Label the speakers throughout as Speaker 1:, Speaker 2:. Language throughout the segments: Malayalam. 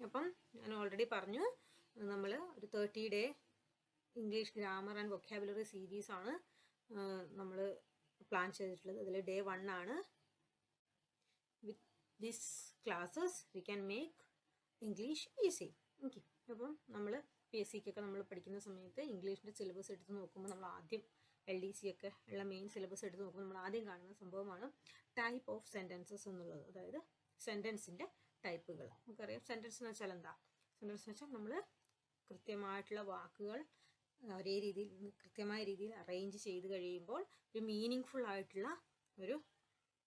Speaker 1: അപ്പം ഞാൻ ഓൾറെഡി പറഞ്ഞു നമ്മൾ ഒരു 30-day English grammar and vocabulary series ആണ് നമ്മൾ പ്ലാൻ ചെയ്തിട്ടുള്ളത്. അതിൽ ഡേ 1 ആണ്. With this classes we can make English easy. Okay, അപ്പം നമ്മൾ PSCക്കൊക്കെ നമ്മൾ പഠിക്കുന്ന സമയത്ത് ഇംഗ്ലീഷിൻ്റെ സിലബസ് എടുത്ത് നോക്കുമ്പോൾ നമ്മൾ ആദ്യം LDC ഒക്കെ ഉള്ള മെയിൻ സിലബസ് എടുത്ത് നോക്കുമ്പോൾ നമ്മൾ ആദ്യം കാണുന്ന സംഭവമാണ് ടൈപ്പ് ഓഫ് സെൻറ്റൻസസ് എന്നുള്ളത്. അതായത് സെൻറ്റൻസിൻ്റെ ടൈപ്പുകൾ. നമുക്കറിയാം സെൻറ്റൻസ് എന്ന് വെച്ചാൽ എന്താ? സെൻറ്റൻസ് എന്ന് വെച്ചാൽ നമ്മൾ കൃത്യമായിട്ടുള്ള വാക്കുകൾ ഒരേ രീതിയിൽ കൃത്യമായ രീതിയിൽ അറേഞ്ച് ചെയ്ത് കഴിയുമ്പോൾ ഒരു മീനിങ് ഫുൾ ആയിട്ടുള്ള ഒരു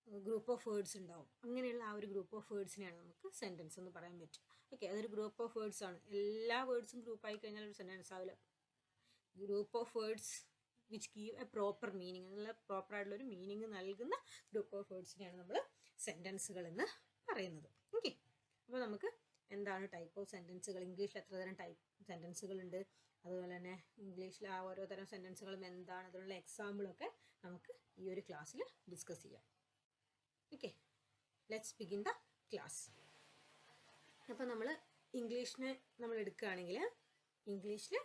Speaker 1: ഗ്രൂപ്പ് ഓഫ് വേർഡ്സ് ഉണ്ടാവും. അങ്ങനെയുള്ള ആ ഒരു ഗ്രൂപ്പ് ഓഫ് വേർഡ്സിനെയാണ് നമുക്ക് സെൻറ്റൻസ് എന്ന് പറയാൻ പറ്റും. ഓക്കെ, അതൊരു ഗ്രൂപ്പ് ഓഫ് വേർഡ്സ് ആണ്. എല്ലാ വേർഡ്സും ഗ്രൂപ്പായി കഴിഞ്ഞാൽ ഒരു സെൻറ്റൻസ് ആവില്ല. Group of words which give A proper meaning, എന്നുള്ള പ്രോപ്പർ ആയിട്ടുള്ള ഒരു മീനിങ് നൽകുന്ന ഗ്രൂപ്പ് ഓഫ് വേർഡ്സിനെയാണ് നമ്മൾ സെൻറ്റൻസുകൾ എന്ന് പറയുന്നത്. ഓക്കെ, അപ്പോൾ നമുക്ക് എന്താണ് ടൈപ്പ് ഓഫ് സെൻറ്റൻസുകൾ, ഇംഗ്ലീഷിൽ എത്ര തരം ടൈപ്പ് സെൻറ്റൻസുകളുണ്ട്, അതുപോലെ തന്നെ ഇംഗ്ലീഷിൽ ആ ഓരോ തരം സെൻറ്റൻസുകളും എന്താണ്, അതിനുള്ള എക്സാമ്പിളൊക്കെ നമുക്ക് ഈ ഒരു ക്ലാസ്സിൽ ഡിസ്കസ് ചെയ്യാം. Okay, let's begin the class. അപ്പോൾ നമ്മൾ ഇംഗ്ലീഷിനെ നമ്മൾ എടുക്കുകയാണെങ്കിൽ ഇംഗ്ലീഷിൽ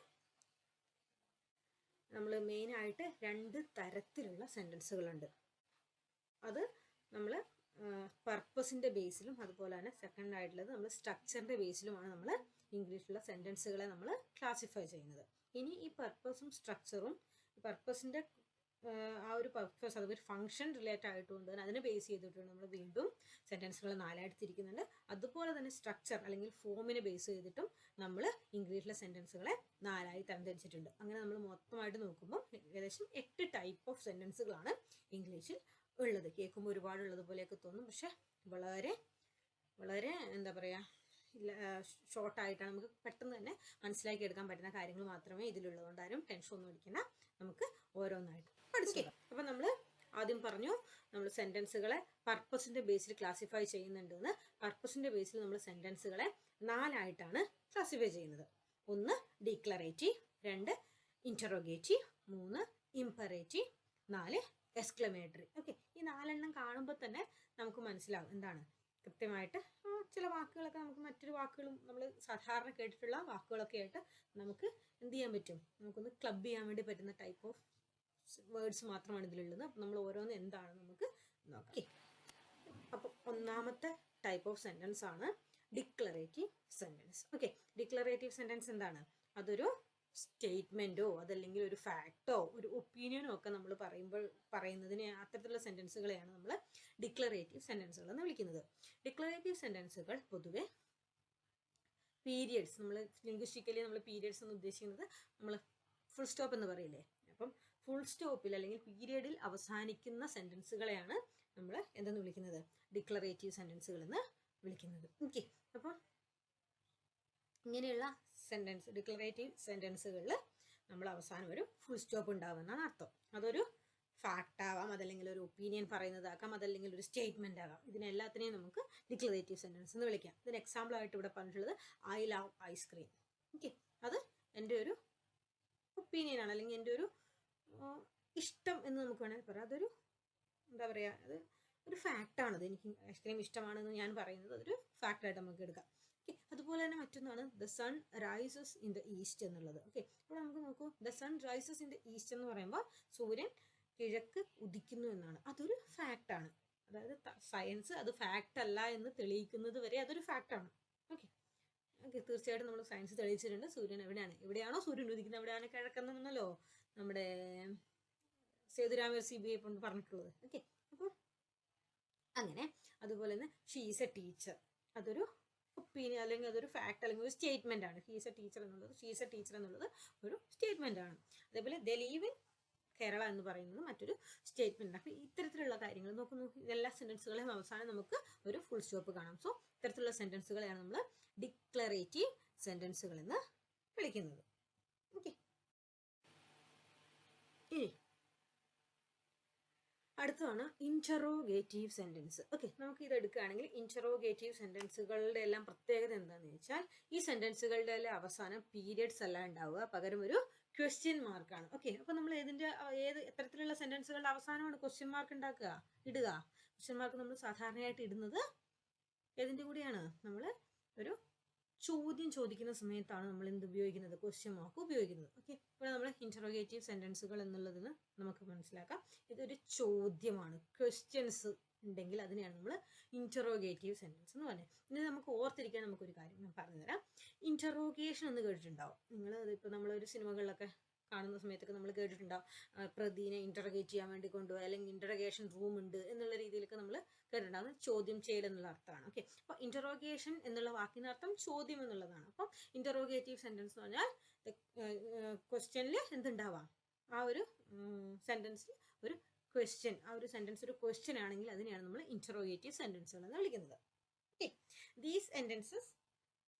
Speaker 1: നമ്മൾ മെയിനായിട്ട് 2 തരത്തിലുള്ള സെൻറ്റൻസുകളുണ്ട്. അത് നമ്മൾ പർപ്പസിൻ്റെ ബേസിലും അതുപോലെ തന്നെ സെക്കൻഡ് ആയിട്ടുള്ളത് നമ്മൾ സ്ട്രക്ചറിൻ്റെ ബേസിലുമാണ് നമ്മൾ ഇംഗ്ലീഷിലുള്ള സെൻറ്റൻസുകളെ നമ്മൾ ക്ലാസിഫൈ ചെയ്യുന്നത്. ഇനി ഈ പർപ്പസും സ്ട്രക്ചറും പർപ്പസിൻ്റെ ആ ഒരു പർപ്പസ് അതൊരു ഫംഗ്ഷൻ റിലേറ്റഡ് ആയിട്ടുകൊണ്ട് തന്നെ അതിനെ ബേസ് ചെയ്തിട്ടുണ്ട് നമ്മൾ വീണ്ടും സെൻറ്റൻസുകൾ 4ആയിട്ട് തിരിക്കുന്നുണ്ട്. അതുപോലെ തന്നെ സ്ട്രക്ചർ അല്ലെങ്കിൽ ഫോമിനെ ബേസ് ചെയ്തിട്ടും നമ്മൾ ഇംഗ്ലീഷിലെ സെൻറ്റൻസുകളെ 4ആയി തരംതിരിച്ചിട്ടുണ്ട്. അങ്ങനെ നമ്മൾ മൊത്തമായിട്ട് നോക്കുമ്പോൾ ഏകദേശം 8 ടൈപ്പ് ഓഫ് സെൻറ്റൻസുകളാണ് ഇംഗ്ലീഷിൽ ഉള്ളത്. കേൾക്കുമ്പോൾ ഒരുപാടുള്ളത് പോലെയൊക്കെ തോന്നും, പക്ഷെ വളരെ വളരെ എന്താ പറയുക ഷോർട്ടായിട്ടാണ് നമുക്ക് പെട്ടെന്ന് തന്നെ മനസ്സിലാക്കി എടുക്കാൻ പറ്റുന്ന കാര്യങ്ങൾ മാത്രമേ ഇതിലുള്ളതുകൊണ്ട് ആരും ടെൻഷൻ ഒന്നും അടിക്കണ്ട. നമുക്ക് ഓരോന്നായിട്ട് പഠിച്ചു. അപ്പം നമ്മൾ ആദ്യം പറഞ്ഞു നമ്മൾ സെൻറ്റൻസുകളെ പർപ്പസിൻ്റെ ബേസിൽ ക്ലാസിഫൈ ചെയ്യുന്നുണ്ടെന്ന്. പർപ്പസിൻ്റെ ബേസിൽ നമ്മൾ സെൻറ്റൻസുകളെ 4ആയിട്ടാണ് ക്ലാസിഫൈ ചെയ്യുന്നത്. 1 declarative, 2 interrogative, 3 imperative, 4 exclamatory. Okay, ഈ 4 കാണുമ്പോൾ തന്നെ നമുക്ക് മനസ്സിലാവും എന്താണ് കൃത്യമായിട്ട്. ചില വാക്കുകളൊക്കെ നമുക്ക് മറ്റൊരു വാക്കുകളും നമ്മൾ സാധാരണ കേട്ടിട്ടുള്ള വാക്കുകളൊക്കെ ആയിട്ട് നമുക്ക് എന്ത് ചെയ്യാൻ പറ്റും, നമുക്കൊന്ന് ക്ലബ് ചെയ്യാൻ വേണ്ടി പറ്റുന്ന ടൈപ്പ് ഓഫ് വേർഡ്സ് മാത്രമാണ് ഇതിലുള്ളത്. അപ്പം നമ്മൾ ഓരോന്ന് എന്താണ് നമുക്ക് നോക്കാം. അപ്പം ഒന്നാമത്തെ ടൈപ്പ് ഓഫ് സെൻറ്റൻസ് ആണ് declarative sentence. Okay, declarative sentence എന്താണ്? അതൊരു സ്റ്റേറ്റ്മെൻറ്റോ അതല്ലെങ്കിൽ ഒരു ഫാക്റ്റോ ഒരു ഒപ്പീനിയനോ ഒക്കെ നമ്മൾ പറയുന്നതിനെ അത്തരത്തിലുള്ള സെൻറ്റൻസുകളെയാണ് നമ്മൾ ഡിക്ലറേറ്റീവ് സെൻറ്റൻസുകൾ എന്ന് വിളിക്കുന്നത്. ഡിക്ലറേറ്റീവ് സെൻറ്റൻസുകൾ പൊതുവെ പീരിയഡ്സ്, നമ്മൾ ലിംഗ്വിസ്റ്റിക്കലി നമ്മൾ പീരിയഡ്സ് എന്ന് ഉദ്ദേശിക്കുന്നത് നമ്മൾ ഫുൾ സ്റ്റോപ്പ് എന്ന് പറയില്ലേ, അപ്പം ഫുൾ സ്റ്റോപ്പിൽ അല്ലെങ്കിൽ പീരിയഡിൽ അവസാനിക്കുന്ന സെൻറ്റൻസുകളെയാണ് നമ്മൾ എന്തെന്ന് വിളിക്കുന്നത്, ഡിക്ലറേറ്റീവ് സെൻറ്റൻസുകൾ എന്ന് വിളിക്കുന്നത്. ഓക്കെ, അപ്പം ഇങ്ങനെയുള്ള സെൻറ്റൻസ് ഡിക്ലറേറ്റീവ് സെൻറ്റൻസുകളിൽ നമ്മൾ അവസാനം ഒരു ഫുൾ സ്റ്റോപ്പ് ഉണ്ടാവുമെന്നാണ് അർത്ഥം. അതൊരു ഫാക്റ്റ് ആവാം, അതല്ലെങ്കിൽ ഒരു ഒപ്പീനിയൻ പറയുന്നതാകാം, അതല്ലെങ്കിൽ ഒരു സ്റ്റേറ്റ്മെൻ്റ് ആകാം. ഇതിനെല്ലാത്തിനെയും നമുക്ക് ഡിക്ലറേറ്റീവ് സെൻറ്റൻസ് എന്ന് വിളിക്കാം. ഇതിന് എക്സാമ്പിളായിട്ട് ഇവിടെ പറഞ്ഞിട്ടുള്ളത് ഐ ലവ് ഐസ്ക്രീം. ഓക്കെ, അത് എൻ്റെ ഒരു ഒപ്പീനിയൻ ആണ്, അല്ലെങ്കിൽ എൻ്റെ ഒരു ഇഷ്ടം എന്ന് നമുക്ക് വേണമെങ്കിൽ പറയാം. അതൊരു എന്താ പറയുക, അത് ഒരു ഫാക്റ്റാണത്. എനിക്ക് ഐസ്ക്രീം ഇഷ്ടമാണെന്ന് ഞാൻ പറയുന്നത് അതൊരു ഫാക്റ്റായിട്ട് നമുക്ക് എടുക്കാം. ഓക്കെ, അതുപോലെ തന്നെ മറ്റൊന്നാണ് the sun rises in the east എന്നുള്ളത്. ഓക്കെ, അപ്പോൾ നമുക്ക് നോക്കൂ, the sun rises in the east എന്ന് പറയുമ്പോൾ സൂര്യൻ കിഴക്ക് ഉദിക്കുന്നു എന്നാണ്. അതൊരു ഫാക്റ്റാണ്. അതായത് സയൻസ് അത് ഫാക്റ്റ് അല്ല എന്ന് തെളിയിക്കുന്നത് വരെ അതൊരു ഫാക്റ്റാണ്. ഓക്കെ ഓക്കെ, തീർച്ചയായിട്ടും നമ്മൾ സയൻസ് തെളിയിച്ചിട്ടുണ്ട്. സൂര്യൻ എവിടെയാണോ സൂര്യൻ ഉദിക്കുന്നത് അവിടെയാണ് കിഴക്കെന്നല്ലോ നമ്മുടെ സേതുരാമ CBI കൊണ്ട് പറഞ്ഞിട്ടുള്ളത്. ഓക്കെ, അപ്പോൾ അങ്ങനെ അതുപോലെ തന്നെ ഷീസ് എ ടീച്ചർ, അതൊരു ഒപ്പീനിയൻ അല്ലെങ്കിൽ അതൊരു ഫാക്ട് അല്ലെങ്കിൽ ഒരു സ്റ്റേറ്റ്മെൻ്റ് ആണ്. ഷീസ് എ ടീച്ചർ എന്നുള്ളത് ഒരു സ്റ്റേറ്റ്മെൻ്റ് ആണ്. അതേപോലെ ദേ ലീവ് ഇൻ കേരള എന്ന് പറയുന്നത് മറ്റൊരു സ്റ്റേറ്റ്മെൻ്റ്. അപ്പോൾ ഇത്തരത്തിലുള്ള കാര്യങ്ങൾ നോക്കുന്നു. എല്ലാ സെൻറ്റൻസുകളെയും അവസാനം നമുക്ക് ഒരു ഫുൾ സ്റ്റോപ്പ് കാണാം. സോ ഇത്തരത്തിലുള്ള സെൻറ്റൻസുകളെയാണ് നമ്മൾ ഡിക്ലറേറ്റീവ് സെൻറ്റൻസുകൾ എന്ന് വിളിക്കുന്നത്. ഓക്കെ, ഇനി അടുത്തതാണ് ഇൻറ്ററോഗേറ്റീവ് സെൻറ്റൻസ്. ഓക്കെ, നമുക്ക് ഇത് എടുക്കുകയാണെങ്കിൽ ഇൻറ്ററോഗേറ്റീവ് സെൻറ്റൻസുകളുടെ എല്ലാം പ്രത്യേകത എന്താണെന്ന് വെച്ചാൽ ഈ സെൻറ്റൻസുകളുടെ എല്ലാം അവസാനം പീരിയഡ്സ് അല്ല ഉണ്ടാവുക, പകരം ഒരു ക്വസ്റ്റ്യൻ മാർക്കാണ്. ഓക്കെ, അപ്പോൾ നമ്മൾ എത്തരത്തിലുള്ള സെൻറ്റൻസുകളുടെ അവസാനമാണ് ക്വസ്റ്റ്യൻ മാർക്ക് ഇടുക. ക്വസ്റ്റ്യൻ മാർക്ക് നമ്മൾ സാധാരണയായിട്ട് ഇടുന്നത് ഏതിൻ്റെ കൂടെയാണ്? നമ്മൾ ഒരു ചോദ്യം ചോദിക്കുന്ന സമയത്താണ് നമ്മൾ എന്ത് ഉപയോഗിക്കുന്നത്, ക്വസ്റ്റ്യൻ മാർക്ക് ഉപയോഗിക്കുന്നത്. ഓക്കെ, ഇപ്പോൾ നമ്മൾ ഇൻറ്ററോഗേറ്റീവ് സെൻറ്റൻസുകൾ എന്നുള്ളതിന് നമുക്ക് മനസ്സിലാക്കാം ഇതൊരു ചോദ്യമാണ്. ക്വസ്റ്റ്യൻസ് ഉണ്ടെങ്കിൽ അതിനെയാണ് നമ്മൾ ഇൻറ്ററോഗേറ്റീവ് സെൻറ്റൻസ് എന്ന് പറയുന്നത്. ഇനി നമുക്ക് ഓർത്തിരിക്കാൻ നമുക്കൊരു കാര്യം ഞാൻ പറഞ്ഞുതരാം. ഇൻറ്ററോഗേഷൻ എന്ന് കേട്ടിട്ടുണ്ടാവും നിങ്ങൾ. ഇപ്പോൾ നമ്മളൊരു സിനിമകളിലൊക്കെ കാണുന്ന സമയത്തൊക്കെ നമ്മൾ കേട്ടിട്ടുണ്ടാവും, പ്രതിനെ ഇൻറ്ററഗേറ്റ് ചെയ്യാൻ വേണ്ടി കൊണ്ടുപോയി, അല്ലെങ്കിൽ ഇൻറ്ററഗേഷൻ റൂം ഉണ്ട് എന്നുള്ള രീതിയിലൊക്കെ നമ്മൾ കേട്ടിട്ടുണ്ടാവും. ചോദ്യം ചെയ്യൽ എന്നുള്ള അർത്ഥമാണ്. ഓക്കെ, അപ്പോൾ ഇൻറ്ററോഗേഷൻ എന്നുള്ള വാക്കിൻ്റെ അർത്ഥം ചോദ്യം എന്നുള്ളതാണ്. അപ്പം ഇൻറ്ററോഗേറ്റീവ് സെൻറ്റൻസ് എന്ന് പറഞ്ഞാൽ ക്വസ്റ്റ്യനിൽ എന്തുണ്ടാവാം, ആ ഒരു സെൻറ്റൻസിൽ ഒരു ക്വസ്റ്റ്യൻ, ആ ഒരു സെൻറ്റൻസ് ഒരു ക്വസ്റ്റ്യൻ ആണെങ്കിൽ അതിനെയാണ് നമ്മൾ ഇൻറ്ററോഗേറ്റീവ് സെൻറ്റൻസുകൾ എന്ന് വിളിക്കുന്നത്. Okay, these sentences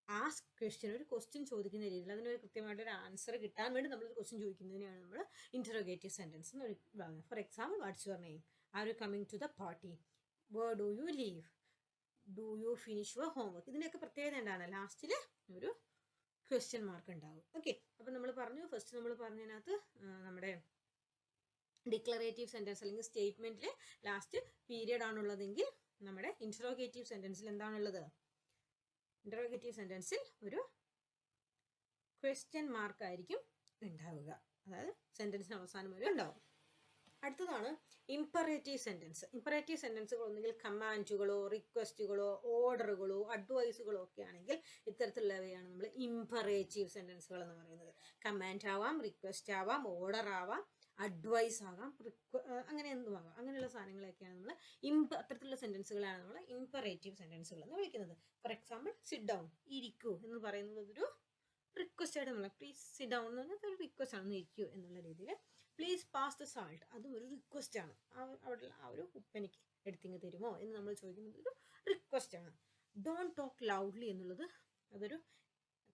Speaker 1: ask question, ഒരു ക്വസ്റ്റ്യൻ ചോദിക്കുന്ന രീതിയിൽ അതിനൊരു കൃത്യമായിട്ടൊരു ആൻസർ കിട്ടാൻ വേണ്ടി നമ്മളൊരു ക്വസ്റ്റ്യൻ ചോദിക്കുന്നതിനെയാണ് നമ്മൾ ഇൻറ്ററോഗേറ്റീവ് സെൻറ്റൻസ് എന്ന് പറയുന്നത്. For example, what's your name, are you coming to the party, where do you leave, do you finish your homework. ഇതിൻ്റെയൊക്കെ പ്രത്യേകത എന്താണ്, ലാസ്റ്റിൽ ഒരു ക്വസ്റ്റ്യൻ മാർക്ക് ഉണ്ടാവും. ഓക്കെ, അപ്പം നമ്മൾ പറഞ്ഞു, ഫസ്റ്റ് നമ്മൾ പറഞ്ഞതിനകത്ത് നമ്മുടെ ഡിക്ലറേറ്റീവ് സെൻറ്റൻസ് അല്ലെങ്കിൽ സ്റ്റേറ്റ്മെൻറ്റിൽ ലാസ്റ്റ് പീരിയഡ് ആണുള്ളതെങ്കിൽ നമ്മുടെ ഇൻറ്ററോഗേറ്റീവ് സെൻറ്റൻസിൽ എന്താണുള്ളത്, ഇൻറ്ററോഗേറ്റീവ് സെൻറ്റൻസിൽ ഒരു ക്വസ്റ്റ്യൻ മാർക്ക് ആയിരിക്കും ഉണ്ടാവുക, അതായത് സെൻറ്റൻസിന് അവസാനം വരെ ഉണ്ടാവും. അടുത്തതാണ് ഇംപറേറ്റീവ് സെൻറ്റൻസ്. ഇംപറേറ്റീവ് സെൻറ്റൻസുകൾ ഒന്നുകിൽ കമാൻഡുകളോ റിക്വസ്റ്റുകളോ ഓർഡറുകളോ അഡ്വൈസുകളോ ഒക്കെ ആണെങ്കിൽ ഇത്തരത്തിലുള്ളവയാണ് നമ്മൾ ഇംപറേറ്റീവ് സെൻറ്റൻസുകൾ എന്ന് പറയുന്നത്. കമാൻഡ് ആവാം, റിക്വസ്റ്റ് ആവാം, ഓർഡർ ആവാം, അഡ്വൈസ് ആകാം, അങ്ങനെ എന്തും ആകാം. അങ്ങനെയുള്ള സാധനങ്ങളൊക്കെയാണ് നമ്മൾ അത്തരത്തിലുള്ള സെൻറ്റൻസുകളാണ് നമ്മൾ ഇംപറേറ്റീവ് സെൻറ്റൻസുകൾ എന്ന് വിളിക്കുന്നത്. ഫോർ എക്സാമ്പിൾ, സിറ്റ് ഡൗൺ, ഇരിക്കൂ എന്ന് പറയുന്നത് ഒരു റിക്വസ്റ്റ് ആയിട്ട് നമ്മൾ, പ്ലീസ് സിറ്റ് ഡൗൺ എന്ന് പറഞ്ഞാൽ ഒരു റിക്വസ്റ്റ് ആണ്, ഇരിക്കൂ എന്നുള്ള രീതിയിൽ. പ്ലീസ് പാസ് ദ സാൾട്ട്, അതും ഒരു റിക്വസ്റ്റ് ആണ്. അവിടെ ആ ഒരു ഉപ്പെനിക്ക് എടുത്തിങ്ങ് തരുമോ എന്ന് നമ്മൾ ചോദിക്കുന്നത് ഒരു റിക്വസ്റ്റ് ആണ്. ഡോണ്ട് ടോക്ക് ലൗഡ്ലി എന്നുള്ളത് അതൊരു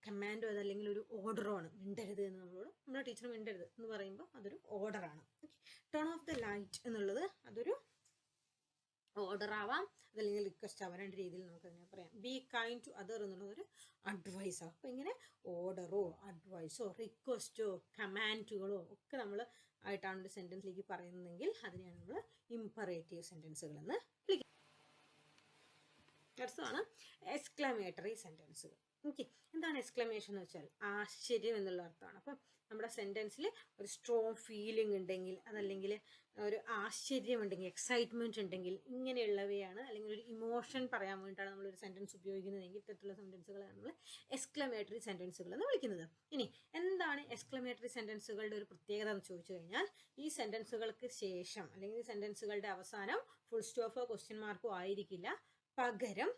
Speaker 1: കമാൻഡോ അതല്ലെങ്കിൽ ഒരു ഓർഡറോ ആണ്. മിണ്ടരുത് എന്ന് നമ്മുടെ ടീച്ചർ മിണ്ടരുത് എന്ന് പറയുമ്പോൾ അതൊരു ഓർഡറാണ്. ടേൺ ഓഫ് ദ ലൈറ്റ് എന്നുള്ളത് അതൊരു ഓർഡർ ആവാം, അതല്ലെങ്കിൽ റിക്വസ്റ്റ് ആവാം. രണ്ട് രീതിയിൽ നമുക്കതിനെ പറയാം. ബി കൈൻഡ് ടു അതർ എന്നുള്ളതൊരു അഡ്വൈസ് ആവും. അപ്പോൾ ഇങ്ങനെ ഓർഡറോ അഡ്വൈസോ റിക്വസ്റ്റോ കമാൻഡുകളോ ഒക്കെ നമ്മൾ ആയിട്ടാണ് ഒരു സെൻറ്റൻസിലേക്ക് പറയുന്നതെങ്കിൽ അതിനെയാണ് നമ്മൾ ഇംപറേറ്റീവ് സെൻറ്റൻസുകൾ എന്ന് വിളിക്കുന്നത്. അടുത്തതാണ് എക്സ്ക്ലമേറ്ററി സെൻറ്റൻസുകൾ. ഓക്കെ, എന്താണ് എക്സ്ക്ലമേഷൻ എന്ന് വെച്ചാൽ ആശ്ചര്യം എന്നുള്ള അർത്ഥമാണ്. അപ്പം നമ്മുടെ സെൻറ്റൻസിൽ ഒരു സ്ട്രോങ് ഫീലിംഗ് ഉണ്ടെങ്കിൽ, അതല്ലെങ്കിൽ ഒരു ആശ്ചര്യം ഉണ്ടെങ്കിൽ, എക്സൈറ്റ്മെൻറ്റ് ഉണ്ടെങ്കിൽ, ഇങ്ങനെയുള്ളവയാണ്, അല്ലെങ്കിൽ ഒരു ഇമോഷൻ പറയാൻ വേണ്ടിയിട്ടാണ് നമ്മളൊരു സെൻറ്റൻസ് ഉപയോഗിക്കുന്നതെങ്കിൽ ഇത്തരത്തിലുള്ള സെൻറ്റൻസുകളാണ് നമ്മൾ എക്സ്ക്ലമേറ്ററി സെൻറ്റൻസുകൾ എന്ന് വിളിക്കുന്നത്. ഇനി എന്താണ് എക്സ്ക്ലമേറ്ററി സെൻറ്റൻസുകളുടെ ഒരു പ്രത്യേകത എന്ന് ചോദിച്ചു കഴിഞ്ഞാൽ, ഈ സെൻറ്റൻസുകൾക്ക് ശേഷം അല്ലെങ്കിൽ സെൻറ്റൻസുകളുടെ അവസാനം ഫുൾ സ്റ്റോപ്പോ ക്വസ്റ്റ്യൻ മാർക്കോ ആയിരിക്കില്ല, പകരം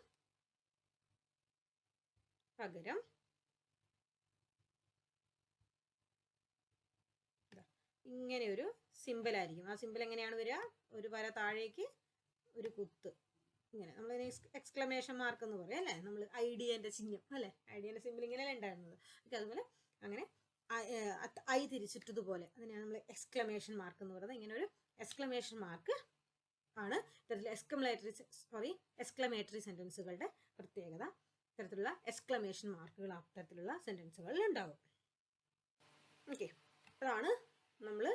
Speaker 1: ഇങ്ങനെ ഒരു സിമ്പിൾ ആയിരിക്കും. ആ സിമ്പിൾ എങ്ങനെയാണ് വരിക, ഒരു വര താഴേക്ക് ഒരു കുത്ത്, ഇങ്ങനെ നമ്മൾ എക്സ്ക്ലമേഷൻ മാർക്ക് എന്ന് പറയും അല്ലേ, നമ്മൾ ഐഡിയൻ്റെ ചിഹ്നം അല്ലേ, ഐഡിയൻ്റെ സിമ്പിൾ ഇങ്ങനെയല്ലേ ഉണ്ടായിരുന്നത്. ഓക്കെ, അതുപോലെ അങ്ങനെ ഐ തിരിച്ചിട്ടതുപോലെ അതിനെയാണ് നമ്മൾ എക്സ്ക്ലമേഷൻ മാർക്ക് എന്ന് പറയുന്നത്. ഇങ്ങനെ ഒരു എക്സ്ക്ലമേഷൻ മാർക്ക് ആണ് ഇത്തരത്തിലുള്ള എക്സ്ക്ലമേറ്ററി സെൻറ്റൻസുകളുടെ പ്രത്യേകത. ഇത്തരത്തിലുള്ള എക്സ്ക്ലമേഷൻ മാർക്കുകൾ അത്തരത്തിലുള്ള സെൻറ്റൻസുകളിൽ ഉണ്ടാകും. ഓക്കെ, അതാണ് നമ്മൾ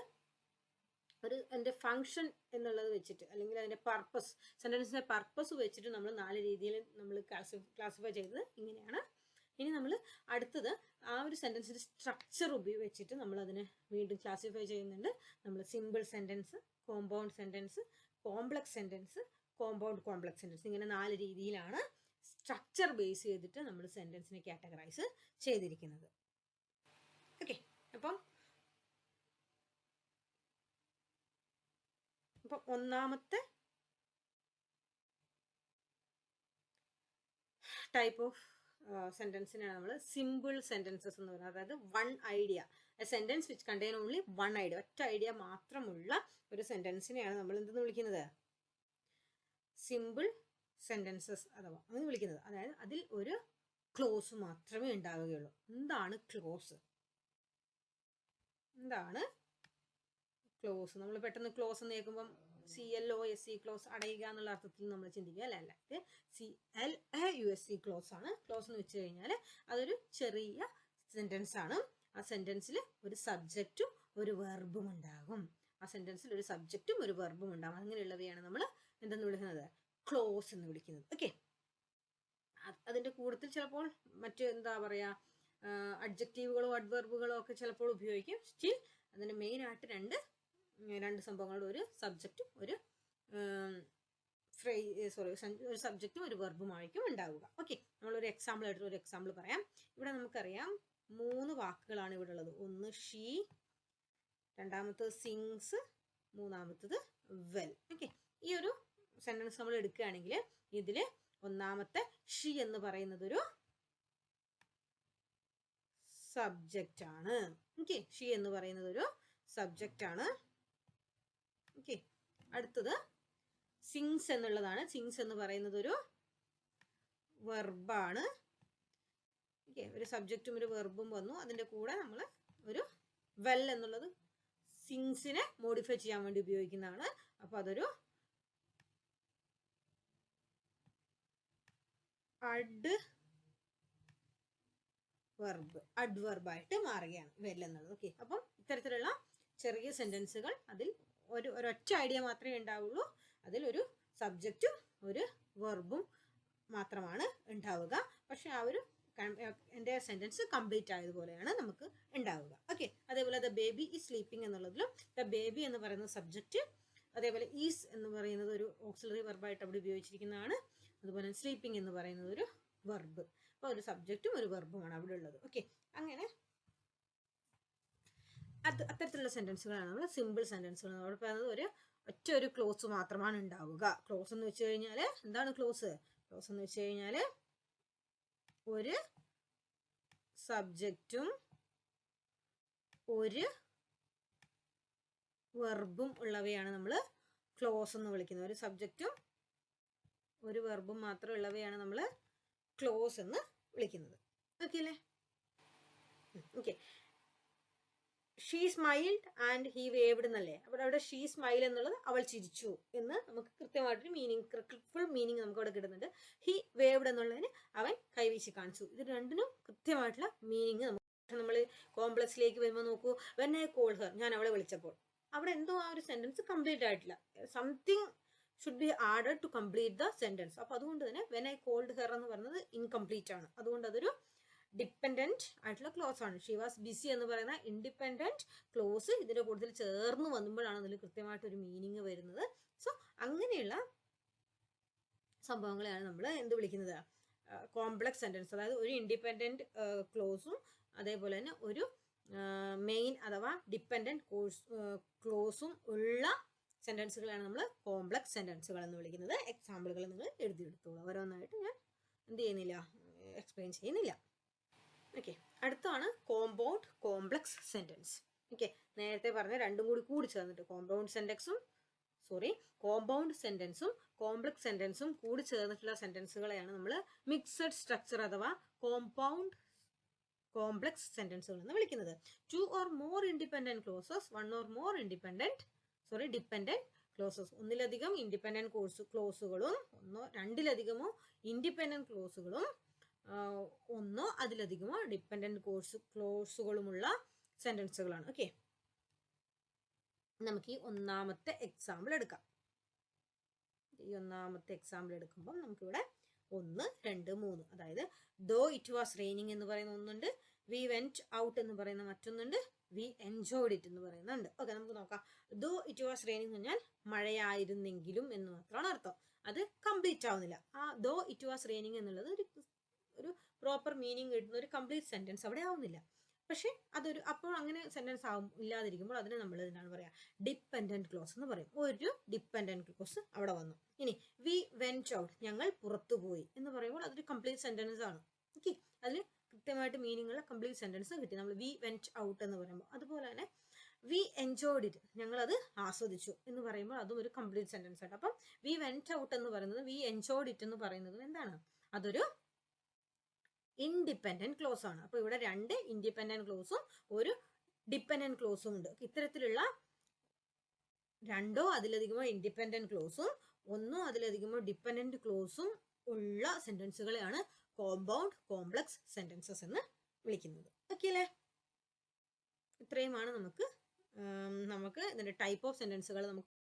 Speaker 1: അതിൻ്റെ ഫങ്ഷൻ എന്നുള്ളത് വെച്ചിട്ട്, അല്ലെങ്കിൽ അതിൻ്റെ പർപ്പസ്, സെൻറ്റൻസിൻ്റെ പർപ്പസ് വെച്ചിട്ട് നമ്മൾ 4 രീതിയിൽ നമ്മൾ ക്ലാസിഫൈ ചെയ്തത് ഇങ്ങനെയാണ്. ഇനി നമ്മൾ അടുത്തത് ആ ഒരു സെൻറ്റൻസിൻ്റെ സ്ട്രക്ചർ ഉപയോഗിച്ചിട്ട് നമ്മൾ അതിനെ വീണ്ടും ക്ലാസിഫൈ ചെയ്യുന്നുണ്ട്. നമ്മൾ simple sentence, compound sentence, complex sentence, compound complex sentence, ഇങ്ങനെ 4 രീതിയിലാണ് സ്ട്രക്ചർ ബേസ് ചെയ്തിട്ട് നമ്മൾ സെൻറ്റൻസിനെ കാറ്റഗറൈസ് ചെയ്തിരിക്കുന്നത്. ഓക്കെ, അപ്പം ഒന്നാമത്തെ ടൈപ്പ് ഓഫ് സെൻറ്റൻസിനാണ് നമ്മൾ സിമ്പിൾ സെൻറ്റൻസസ് എന്ന് പറയുന്നത്. അതായത് one idea, A sentence which contain only one idea, ഒറ്റ ഐഡിയ മാത്രമുള്ള ഒരു സെൻറ്റൻസിനെയാണ് നമ്മൾ എന്തെന്ന് വിളിക്കുന്നത്, സിമ്പിൾ സെൻറ്റൻസസ് അഥവാ എന്ന് വിളിക്കുന്നത്. അതായത് അതിൽ ഒരു ക്ലോസ് മാത്രമേ ഉണ്ടാവുകയുള്ളൂ. എന്താണ് ക്ലോസ്? എന്താണ് ക്ലോസ്? നമ്മൾ പെട്ടെന്ന് ക്ലോസ് എന്ന് കേൾക്കുമ്പം CLOSE ക്ലോസ്, അടയുക എന്നുള്ള അർത്ഥത്തിൽ നമ്മൾ ചിന്തിക്കുക അല്ല. ഇത് CLAUSE ക്ലോസ് ആണ്. ക്ലോസ് എന്ന് വെച്ച് കഴിഞ്ഞാൽ അതൊരു ചെറിയ സെൻറ്റൻസ് ആണ്. ആ സെൻറ്റൻസിൽ ഒരു സബ്ജക്റ്റും ഒരു വെർബും ഉണ്ടാകും. ആ സെൻറ്റൻസിൽ ഒരു സബ്ജക്റ്റും ഒരു വെർബും ഉണ്ടാകും. അങ്ങനെയുള്ളവയാണ് നമ്മൾ എന്തെന്ന് വിളിക്കുന്നത്, ക്ലോസ് എന്ന് വിളിക്കുന്നത്. ഓക്കെ, അതിൻ്റെ കൂട്ടത്തിൽ ചിലപ്പോൾ മറ്റ് എന്താ പറയുക അഡ്ജക്റ്റീവുകളോ അഡ്വർബുകളോ ഒക്കെ ചിലപ്പോൾ ഉപയോഗിക്കും. സ്റ്റിൽ അതിന് മെയിനായിട്ട് രണ്ട് സംഭവങ്ങളുടെ ഒരു സബ്ജക്റ്റും ഒരു ഒരു സബ്ജക്റ്റും ഒരു വെർബുമായിരിക്കും ഉണ്ടാവുക. ഓക്കെ, നമ്മളൊരു എക്സാമ്പിൾ ആയിട്ട് ഒരു എക്സാമ്പിൾ പറയാം. ഇവിടെ നമുക്കറിയാം 3 വാക്കുകളാണ് ഇവിടെ ഉള്ളത്. ഒന്ന് ഷീ, രണ്ടാമത്തത് സിങ്സ്, മൂന്നാമത്തത് വെൽ. ഓക്കെ, ഈ ഒരു സെന്റൻസ് നമ്മൾ എടുക്കുകയാണെങ്കിൽ ഇതിൽ ഒന്നാമത്തെ ഷീ എന്ന് പറയുന്നത് ഒരു സബ്ജക്റ്റ് ആണ്. ഓക്കെ, ഷീ എന്ന് പറയുന്നത് ഒരു സബ്ജക്റ്റ് ആണ്. ഓക്കെ, അടുത്തത് സിങ്സ് എന്നുള്ളതാണ്. സിങ്സ് എന്ന് പറയുന്നത് ഒരു വെർബാണ്. ഓക്കെ, ഒരു സബ്ജക്റ്റും ഒരു വെർബും വന്നു. അതിൻ്റെ കൂടെ നമ്മൾ ഒരു വെൽ എന്നുള്ളത് സിങ്സിനെ മോഡിഫൈ ചെയ്യാൻ വേണ്ടി ഉപയോഗിക്കുന്നതാണ്. അപ്പോൾ അതൊരു അഡ്വർബായിട്ട് മാറുകയാണ് വെൽ എന്നുള്ളത്. ഓക്കെ, അപ്പം ഇത്തരത്തിലുള്ള ചെറിയ സെന്റൻസുകൾ അതിൽ ഒരൊറ്റ ഐഡിയ മാത്രമേ ഉണ്ടാവുള്ളൂ. അതിലൊരു സബ്ജക്റ്റും ഒരു വെർബും മാത്രമാണ് ഉണ്ടാവുക. പക്ഷെ ആ ഒരു എൻ്റെ സെന്റൻസ് കംപ്ലീറ്റ് ആയതുപോലെയാണ് നമുക്ക് ഉണ്ടാവുക. ഓക്കെ, അതേപോലെ ദ ബേബി ഈസ് സ്ലീപ്പിംഗ് എന്നുള്ളതിലും ദ ബേബി എന്ന് പറയുന്ന സബ്ജക്റ്റ്, അതേപോലെ ഈസ് എന്ന് പറയുന്നത് ഒരു ഓക്സിലറി വെർബായിട്ട് അവിടെ ഉപയോഗിച്ചിരിക്കുന്നതാണ്. അതുപോലെ സ്ലീപ്പിംഗ് എന്ന് പറയുന്നത് ഒരു വെർബ്. അപ്പോൾ ഒരു സബ്ജക്റ്റും ഒരു വെർബുമാണ് അവിടെ ഉള്ളത്. ഓക്കെ, അങ്ങനെ അത്തരത്തിലുള്ള സെന്റൻസുകളാണ് നമ്മൾ സിമ്പിൾ സെന്റൻസുകൾ. അവിടെ പറയുന്നത് ഒരു ക്ലോസ് മാത്രമാണ് ഉണ്ടാവുക. ക്ലോസ് എന്ന് വെച്ച് കഴിഞ്ഞാൽ എന്താണ് ക്ലോസ്? ക്ലോസ് എന്ന് വെച്ച് കഴിഞ്ഞാൽ ഒരു സബ്ജക്റ്റും ഒരു വെർബും ഉള്ളവയാണ് നമ്മൾ ക്ലോസ് എന്ന് വിളിക്കുന്നത്. ഒരു സബ്ജക്റ്റും ഒരു വെർബും മാത്രം ഉള്ളവയാണ് നമ്മൾ ക്ലോസ് എന്ന് വിളിക്കുന്നത്. ഓക്കെ അല്ലേ? Okay, she smiled and he waved എന്നല്ലേ? അപ്പോൾ അവിടെ ഷീ സ്മൈൽ എന്നുള്ളത് അവൾ ചിരിച്ചു എന്ന് നമുക്ക് കൃത്യമായിട്ടൊരു ഫുൾ മീനിങ് നമുക്ക് അവിടെ കിട്ടുന്നുണ്ട്. ഹി വേവ്ഡ് എന്നുള്ളതിന് അവൻ കൈവീശി കാണിച്ചു. ഇത് രണ്ടിനും കൃത്യമായിട്ടുള്ള മീനിങ് നമ്മൾ കോംപ്ലക്സിലേക്ക് വരുമ്പോൾ നോക്കൂ. വെൻ ഐ കോൾഡ് ഹെർ, ഞാൻ അവളെ വിളിച്ചപ്പോൾ. അവിടെ എന്തോ ആ ഒരു സെന്റൻസ് കംപ്ലീറ്റ് ആയിട്ടില്ല. Something should be added to complete the sentence. അപ്പോൾ അതുകൊണ്ട് തന്നെ വെൻ ഐ കോൾഡ് ഹെർ എന്ന് പറയുന്നത് ഇൻകംപ്ലീറ്റ് ആണ്. അതുകൊണ്ട് അതൊരു ഡിപ്പെൻഡന്റ് ആയിട്ടുള്ള ക്ലോസ് ആണ്. ഷീ വാസ് ബിസി എന്ന് പറയുന്ന ഇൻഡിപെൻഡന്റ് ക്ലോസ് ഇതിന്റെ കൂടുതൽ ചേർന്ന് വന്നുമ്പോഴാണ് അതിൽ കൃത്യമായിട്ടൊരു മീനിങ് വരുന്നത്. സോ അങ്ങനെയുള്ള സംഭവങ്ങളെയാണ് നമ്മൾ എന്ത് വിളിക്കുന്നത്? Complex sentence. അതായത് ഒരു ഇൻഡിപെൻഡന്റ് ക്ലോസും അതേപോലെ തന്നെ ഒരു മെയിൻ അഥവാ ഡിപ്പെൻഡന്റ് ക്ലോസും ഉള്ള സെന്റൻസുകളാണ് നമ്മൾ കോംപ്ലക്സ് സെന്റൻസുകൾ എന്ന് വിളിക്കുന്നത്. എക്സാമ്പിളുകൾ നിങ്ങൾ എഴുതിയെടുത്തോളൂ. ഓരോന്നായിട്ട് ഞാൻ എന്ത് ചെയ്യുന്നില്ല, എക്സ്പ്ലെയിൻ ചെയ്യുന്നില്ല. ഓക്കെ, അടുത്താണ് കോമ്പൗണ്ട് കോംപ്ലക്സ് സെന്റൻസ്. ഓക്കെ, നേരത്തെ പറഞ്ഞ രണ്ടും കൂടി ചേർന്നിട്ട് കോമ്പൗണ്ട് സെന്റൻസും കോംപ്ലക്സ് സെന്റൻസും കൂടി ചേർന്നിട്ടുള്ള സെന്റൻസുകളെയാണ് നമ്മൾ മിക്സഡ് സ്ട്രക്ചർ അഥവാ കോമ്പൗണ്ട് കോംപ്ലക്സ് സെന്റൻസുകൾ എന്ന് വിളിക്കുന്നത്. 2 or more independent clauses, 1 or more dependent clauses. ഒന്നിലധികം ഇൻഡിപെൻഡന്റ് ക്ലോസുകളും രണ്ടിലധികമോ ഇൻഡിപെൻഡന്റ് ക്ലോസുകളും ഒന്നോ അതിലധികമോ ഡിപ്പെൻഡന്റ് ക്ലോസുകളുമുള്ള സെന്റൻസുകളാണ്. ഓക്കെ, നമുക്ക് ഈ ഒന്നാമത്തെ എക്സാമ്പിൾ എടുക്കാം. ഈ ഒന്നാമത്തെ എക്സാമ്പിൾ എടുക്കുമ്പോൾ നമുക്കിവിടെ 1, 2, 3, അതായത് ദോ ഇറ്റ് വാസ് റെയിനിങ് എന്ന് പറയുന്ന ഒന്നുണ്ട്, വി വെന്റ് ഔട്ട് എന്ന് പറയുന്ന മറ്റൊന്നുണ്ട്, വി എൻജോയ്ഡ് ഇറ്റ് എന്ന് പറയുന്നുണ്ട്. ഓക്കെ, നമുക്ക് നോക്കാം. ദോ ഇറ്റ് വാസ് റെയിനിങ് എന്ന് പറഞ്ഞാൽ മഴയായിരുന്നെങ്കിലും എന്ന് മാത്രമാണ് അർത്ഥം. അത് കംപ്ലീറ്റ് ആവുന്നില്ല. ആ ദോ ഇറ്റ് വാസ് റെയിനിങ് എന്നുള്ളത് ഒരു പ്രോപ്പർ മീനിങ് കിട്ടുന്ന ഒരു കംപ്ലീറ്റ് സെന്റൻസ് അവിടെ ആവുന്നില്ല. പക്ഷെ അപ്പോൾ അങ്ങനെ സെന്റൻസ് ഇല്ലാതിരിക്കുമ്പോൾ അതിനെ നമ്മൾ എന്താണ് പറയാ? ഡിപ്പെൻഡന്റ് ക്ലോസ് എന്ന് പറയും. ഒരു ഡിപ്പെൻഡന്റ് ക്ലോസ് അവിടെ വന്നു. ഇനി വി വെന്റ് ഔട്ട്, ഞങ്ങൾ പുറത്തുപോയി എന്ന് പറയുമ്പോൾ അതൊരു കംപ്ലീറ്റ് സെന്റൻസ് ആണ്. ഓക്കെ, അതിൽ കൃത്യമായിട്ട് മീനിങ് ഉള്ള കംപ്ലീറ്റ് സെന്റൻസ് കിട്ടി നമ്മൾ വി വെന്റ് ഔട്ട് എന്ന് പറയുമ്പോൾ. അതുപോലെ തന്നെ വി എൻജോയ്ഡ് ഇറ്റ്, ഞങ്ങൾ അത് ആസ്വദിച്ചു എന്ന് പറയുമ്പോൾ അതും ഒരു കംപ്ലീറ്റ് സെന്റൻസ് ആണ്. അപ്പം വി വെന്റ് ഔട്ട് എന്ന് പറയുന്നത് വി എൻജോയ്ഡ് ഇറ്റ് എന്ന് പറയുന്നതും എന്താണ്? അതൊരു ഇൻഡിപെൻഡന്റ് ക്ലോസ് ആണ്. അപ്പോൾ ഇവിടെ 2 ഇൻഡിപെൻഡന്റ് ക്ലോസും ഒരു ഡിപ്പെൻഡന്റ് ക്ലോസും ഉണ്ട്. ഇത്തരത്തിലുള്ള 2 അതിലധികമോ ഇൻഡിപെൻഡന്റ് ക്ലോസും 1 അതിലധികമോ ഡിപ്പെൻഡന്റ് ക്ലോസും ഉള്ള സെന്റൻസുകളെയാണ് കോമ്പൗണ്ട് കോംപ്ലക്സ് സെന്റൻസസ് എന്ന് വിളിക്കുന്നത്. ഓക്കെ അല്ലേ? ഇത്രയുമാണ് നമുക്ക് ഇതിന്റെ ടൈപ്പ് ഓഫ് സെന്റൻസുകൾ നമുക്ക്